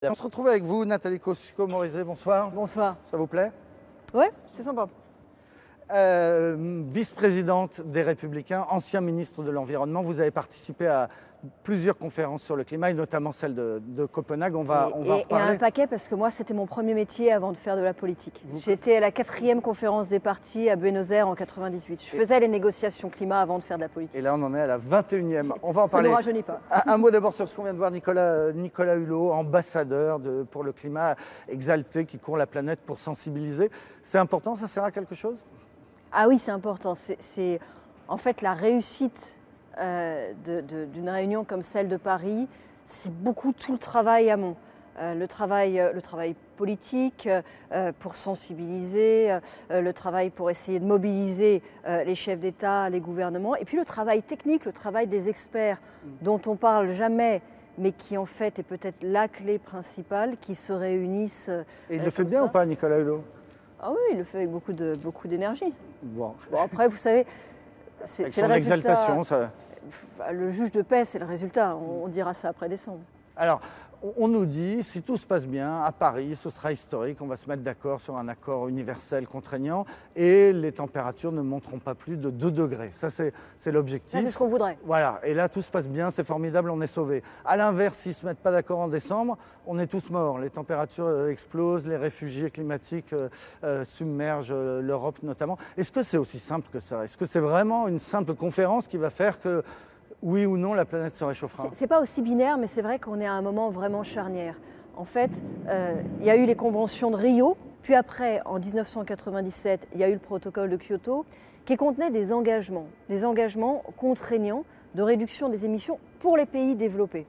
On se retrouve avec vous, Nathalie Kosciusko-Morizet, bonsoir. Bonsoir. Ça vous plaît? Ouais, c'est sympa. Vice-présidente des Républicains, ancien ministre de l'Environnement, vous avez participé à plusieurs conférences sur le climat et notamment celle de Copenhague. On va en Et reparler. un paquet parce que moi, c'était mon premier métier avant de faire de la politique. J'étais à la 4e conférence des partis à Buenos Aires en 98. Je faisais les négociations climat avant de faire de la politique. Et là, on en est à la 21e. On va en Ça parler. ne nous rajeunit pas. Un mot d'abord sur ce qu'on vient de voir, Nicolas Hulot, ambassadeur pour le climat, exalté, qui court la planète pour sensibiliser. C'est important, ça sert à quelque chose? Ah oui, c'est important. C'est en fait la réussite d'une réunion comme celle de Paris, c'est beaucoup tout le travail amont. Le travail politique pour sensibiliser, le travail pour essayer de mobiliser les chefs d'État, les gouvernements, et puis le travail technique, le travail des experts dont on parle jamais, mais qui en fait est peut-être la clé principale, qui se réunissent. Et il le fait bien ou pas, Nicolas Hulot? Ah oui, il le fait avec beaucoup d'énergie. Bon, Après, vous savez, c'est le résultat. Exaltation, ça... Le juge de paix, c'est le résultat. On dira ça après décembre. Alors, on nous dit, si tout se passe bien, à Paris, ce sera historique, on va se mettre d'accord sur un accord universel contraignant et les températures ne monteront pas plus de 2 degrés. Ça, c'est l'objectif. C'est ce qu'on voudrait. Voilà, et là, tout se passe bien, c'est formidable, on est sauvés. À l'inverse, s'ils ne se mettent pas d'accord en décembre, on est tous morts. Les températures explosent, les réfugiés climatiques submergent l'Europe notamment. Est-ce que c'est aussi simple que ça? Est-ce que c'est vraiment une simple conférence qui va faire que oui ou non, la planète se réchauffera? C'est pas aussi binaire, mais c'est vrai qu'on est à un moment vraiment charnière. En fait, il y a eu les conventions de Rio, puis après, en 1997, il y a eu le protocole de Kyoto, qui contenait des engagements contraignants de réduction des émissions pour les pays développés.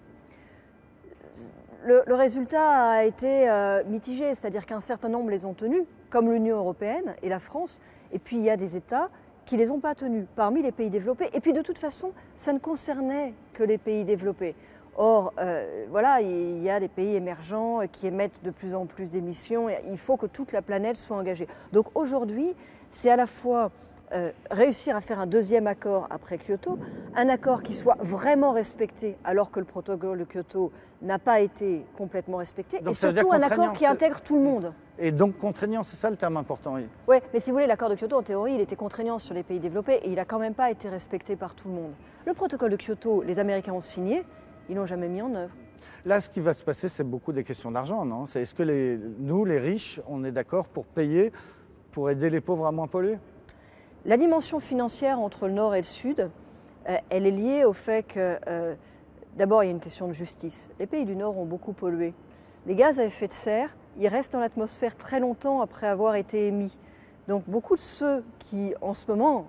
Le résultat a été mitigé, c'est-à-dire qu'un certain nombre les ont tenus, comme l'Union européenne et la France, et puis il y a des États qui ne les ont pas tenus parmi les pays développés. Et puis de toute façon, ça ne concernait que les pays développés. Or, voilà, il y a des pays émergents qui émettent de plus en plus d'émissions. Il faut que toute la planète soit engagée. Donc aujourd'hui, c'est à la fois réussir à faire un deuxième accord après Kyoto, un accord qui soit vraiment respecté alors que le protocole de Kyoto n'a pas été complètement respecté, Donc, et surtout un accord qui intègre tout le monde. Et donc contraignant, c'est ça le terme important, oui. Oui, mais si vous voulez, l'accord de Kyoto, en théorie, il était contraignant sur les pays développés et il n'a quand même pas été respecté par tout le monde. Le protocole de Kyoto, les Américains ont signé, ils l'ont jamais mis en œuvre. Là, ce qui va se passer, c'est beaucoup des questions d'argent, non? C'est est-ce que nous, les riches, on est d'accord pour payer, pour aider les pauvres à moins polluer? La dimension financière entre le Nord et le Sud, elle est liée au fait que, d'abord, il y a une question de justice. Les pays du Nord ont beaucoup pollué. Les gaz à effet de serre, ils restent dans l'atmosphère très longtemps après avoir été émis. Donc beaucoup de ceux qui, en ce moment,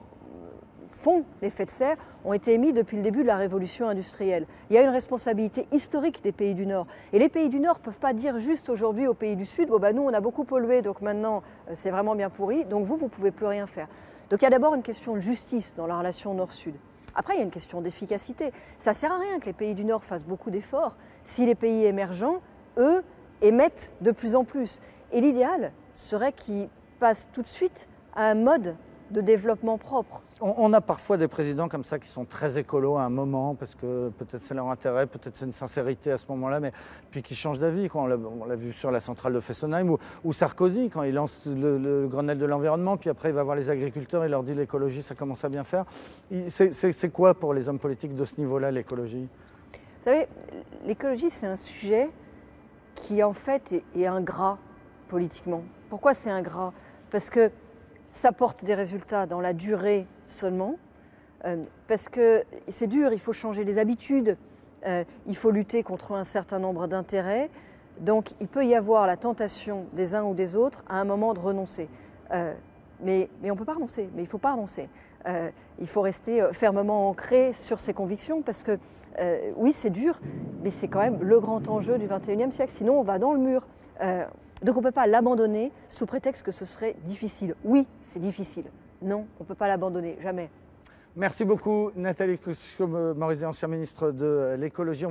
font l'effet de serre ont été émis depuis le début de la révolution industrielle. Il y a une responsabilité historique des pays du Nord. Et les pays du Nord ne peuvent pas dire juste aujourd'hui aux pays du Sud, bon, bah, nous on a beaucoup pollué, donc maintenant c'est vraiment bien pourri, donc vous ne pouvez plus rien faire. Donc il y a d'abord une question de justice dans la relation Nord-Sud. Après, il y a une question d'efficacité. Ça ne sert à rien que les pays du Nord fassent beaucoup d'efforts si les pays émergents, eux, émettent de plus en plus. Et l'idéal serait qu'ils passent tout de suite à un mode de développement propre. On a parfois des présidents comme ça qui sont très écolos à un moment, parce que peut-être c'est leur intérêt, peut-être c'est une sincérité à ce moment-là, mais puis qui changent d'avis. On l'a vu sur la centrale de Fessenheim, ou Sarkozy, quand il lance le Grenelle de l'environnement, puis après il va voir les agriculteurs et leur dit l'écologie, ça commence à bien faire. C'est quoi pour les hommes politiques de ce niveau-là, l'écologie? Vous savez, l'écologie, c'est un sujet qui en fait est ingrat politiquement. Pourquoi c'est ingrat? Parce que ça porte des résultats dans la durée seulement, parce que c'est dur, il faut changer les habitudes, il faut lutter contre un certain nombre d'intérêts, donc il peut y avoir la tentation des uns ou des autres à un moment de renoncer. Mais on ne peut pas renoncer, mais il ne faut pas renoncer. Il faut rester fermement ancré sur ses convictions parce que oui, c'est dur, mais c'est quand même le grand enjeu du XXIe siècle. Sinon, on va dans le mur. Donc on ne peut pas l'abandonner sous prétexte que ce serait difficile. Oui, c'est difficile. Non, on ne peut pas l'abandonner, jamais. Merci beaucoup, Nathalie Kosciusko-Morizet, ancienne ministre de l'écologie.